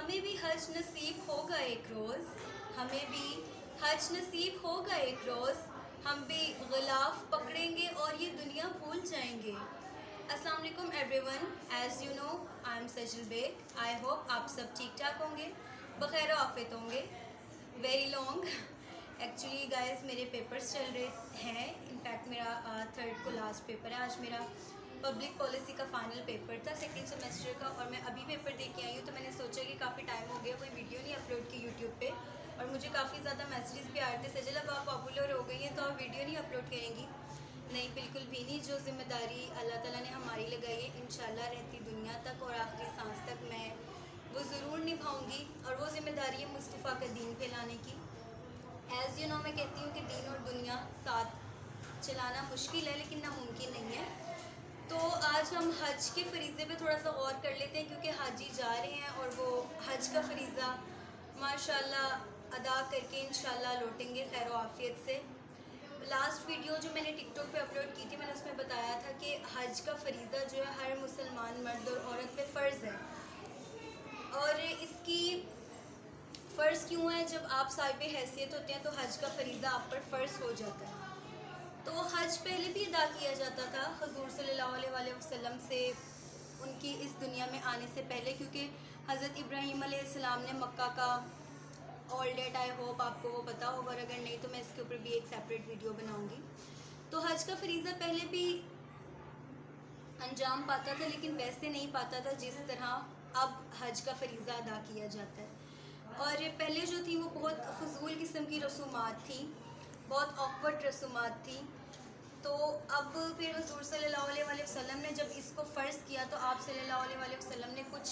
ہمیں بھی حج نصیب ہوگا ایک روز، ہمیں بھی حج نصیب ہوگا ایک روز، ہم بھی غلاف پکڑیں گے اور یہ دنیا بھول جائیں گے۔ السلام علیکم every, as you know I am Sajal Baig. I hope آپ سب ٹھیک ٹھاک ہوں گے، بخیر و عافیت ہوں گے۔ ویری لانگ ایکچولی گائز میرے پیپرز چل رہے ہیں، انفیکٹ میرا تھرڈ کو لاسٹ پیپر ہے۔ آج میرا پبلک پالیسی کا فائنل پیپر تھا سیکنڈ سیمسٹر کا، اور میں ابھی پیپر دے کے آئی ہوں، تو میں نے سوچا کہ کافی ٹائم ہو گیا کوئی ویڈیو نہیں اپلوڈ کی یوٹیوب پہ، اور مجھے کافی زیادہ میسیجز بھی آ رہے تھے سجل اب آپ پاپولر ہو گئی ہیں تو آپ ویڈیو نہیں اپلوڈ کریں گی۔ نہیں، بالکل بھی نہیں، جو ذمہ داری اللہ تعالیٰ نے ہماری لگائی ہے انشاءاللہ رہتی دنیا تک اور آخری سانس تک میں وہ ضرور نبھاؤں گی، اور وہ ذمہ داری ہے مصطفیٰ کا دین پھیلانے کی۔ ایز یو نو میں کہتی ہوں کہ دین اور دنیا ساتھ چلانا مشکل ہے لیکن ناممکن نہیں ہے۔ تو آج ہم حج کے فریضے پہ تھوڑا سا غور کر لیتے ہیں، کیونکہ حاجی جا رہے ہیں اور وہ حج کا فریضہ ماشاءاللہ ادا کر کے انشاءاللہ لوٹیں گے خیر و عافیت سے۔ لاسٹ ویڈیو جو میں نے ٹک ٹاک پہ اپلوڈ کی تھی، میں نے اس میں بتایا تھا کہ حج کا فریضہ جو ہے ہر مسلمان مرد اور عورت پہ فرض ہے، اور اس کی فرض کیوں ہے؟ جب آپ صاحب حیثیت ہوتے ہیں تو حج کا فریضہ آپ پر فرض ہو جاتا ہے۔ تو حج پہلے بھی ادا کیا جاتا تھا حضور صلی اللہ علیہ وآلہ وسلم سے ان کی اس دنیا میں آنے سے پہلے، کیونکہ حضرت ابراہیم علیہ السلام نے مکہ کا آل ڈیٹ، آئی ہوپ آپ کو وہ پتہ ہوگا، اور اگر نہیں تو میں اس کے اوپر بھی ایک سیپریٹ ویڈیو بناؤں گی۔ تو حج کا فریضہ پہلے بھی انجام پاتا تھا، لیکن ویسے نہیں پاتا تھا جس طرح اب حج کا فریضہ ادا کیا جاتا ہے۔ اور پہلے جو تھی وہ بہت فضول قسم کی رسومات تھیں، بہت آکورڈ رسومات تھیں۔ تو اب پھر حضور صلی اللہ علیہ وآلہ وسلم نے جب اس کو فرض کیا تو آپ صلی اللہ علیہ وآلہ وسلم نے کچھ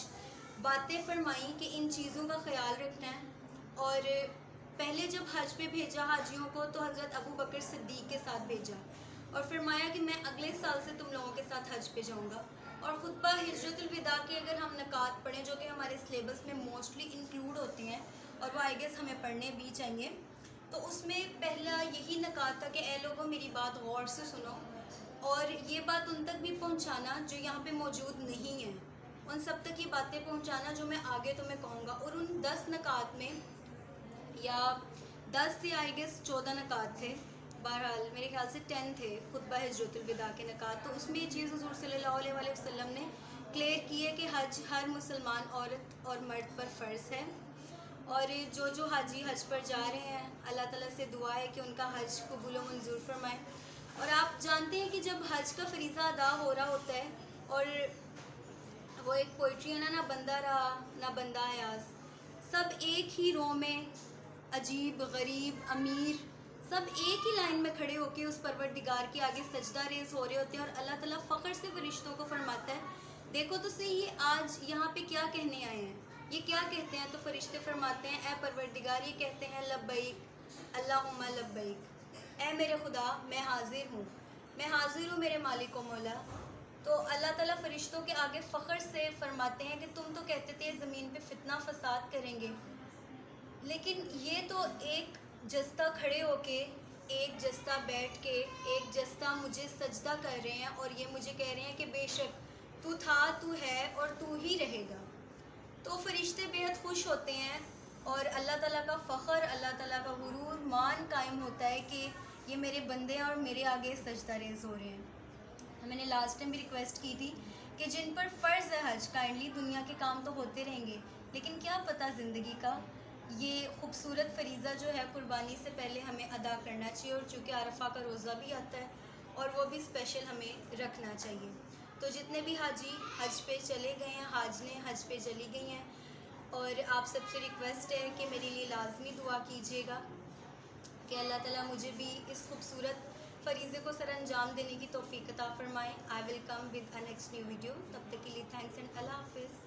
باتیں فرمائیں کہ ان چیزوں کا خیال رکھنا ہے۔ اور پہلے جب حج پہ بھیجا حاجیوں کو تو حضرت ابو بکر صدیق کے ساتھ بھیجا، اور فرمایا کہ میں اگلے سال سے تم لوگوں کے ساتھ حج پہ جاؤں گا۔ اور خطبہ ہجرت الوداع کے اگر ہم نکات پڑھیں جو کہ ہمارے سلیبس میں موسٹلی انکلوڈ ہوتے ہیں اور وہ آئی گیس ہمیں پڑھنے بھی چاہیے، تو اس میں پہلا یہی نکات تھا کہ اے لوگوں میری بات غور سے سنو، اور یہ بات ان تک بھی پہنچانا جو یہاں پہ موجود نہیں ہیں، ان سب تک یہ باتیں پہنچانا جو میں آگے تمہیں کہوں گا۔ اور ان 10 نکات میں یا 10 سے آئی گیس 14 نکات تھے، بہرحال میرے خیال سے 10 تھے خطبہ ہجرت الوداع کے نکات۔ تو اس میں یہ چیز حضور صلی اللہ علیہ وآلہ وسلم نے کلیئر کی ہے کہ حج ہر مسلمان عورت اور مرد پر فرض ہے، اور جو حاجی حج پر جا رہے ہیں اللہ تعالیٰ سے دعا ہے کہ ان کا حج قبول و منظور فرمائے۔ اور آپ جانتے ہیں کہ جب حج کا فریضہ ادا ہو رہا ہوتا ہے، اور وہ ایک پوئٹری ہے نا، نہ بندہ رہا نہ بندہ ایاز، سب ایک ہی رو میں، عجیب غریب امیر سب ایک ہی لائن میں کھڑے ہو کے اس پروردگار کے آگے سجدہ ریز ہو رہے ہوتے ہیں، اور اللہ تعالیٰ فخر سے فرشتوں کو فرماتا ہے دیکھو تو صحیح یہ آج یہاں پہ کیا کہنے آئے ہیں، یہ کیا کہتے ہیں؟ تو فرشتے فرماتے ہیں اے پروردگار، یہ کہتے ہیں لبیک اللہم لبیک، اے میرے خدا میں حاضر ہوں میرے مالک و مولا۔ تو اللہ تعالیٰ فرشتوں کے آگے فخر سے فرماتے ہیں کہ تم تو کہتے تھے زمین پہ فتنہ فساد کریں گے، لیکن یہ تو ایک جستہ کھڑے ہو کے، ایک جستہ بیٹھ کے، ایک جستہ مجھے سجدہ کر رہے ہیں، اور یہ مجھے کہہ رہے ہیں کہ بے شک تو تھا، تو ہے اور تو ہی رہے گا۔ تو فرشتے بہت خوش ہوتے ہیں، اور اللہ تعالیٰ کا فخر، اللہ تعالیٰ کا غرور مان قائم ہوتا ہے کہ یہ میرے بندے ہیں اور میرے آگے سجدہ ریز ہو رہے ہیں۔ میں نے لاسٹ ٹائم بھی ریکویسٹ کی تھی کہ جن پر فرض ہے حج، کائنڈلی دنیا کے کام تو ہوتے رہیں گے، لیکن کیا پتہ زندگی کا یہ خوبصورت فریضہ جو ہے قربانی سے پہلے ہمیں ادا کرنا چاہیے، اور چونکہ عرفہ کا روزہ بھی آتا ہے اور وہ بھی اسپیشل ہمیں رکھنا چاہیے۔ تو جتنے بھی حاجی حج پہ چلے گئے ہیں، حاجنیں حج پہ چلی گئی ہیں، اور آپ سب سے ریکویسٹ ہے کہ میرے لیے لازمی دعا کیجیے گا کہ اللہ تعالیٰ مجھے بھی اس خوبصورت فریضے کو سر انجام دینے کی توفیق عطا فرمائے۔ I will come with a next new video, تب تک کے لیے تھینکس اینڈ اللہ حافظ۔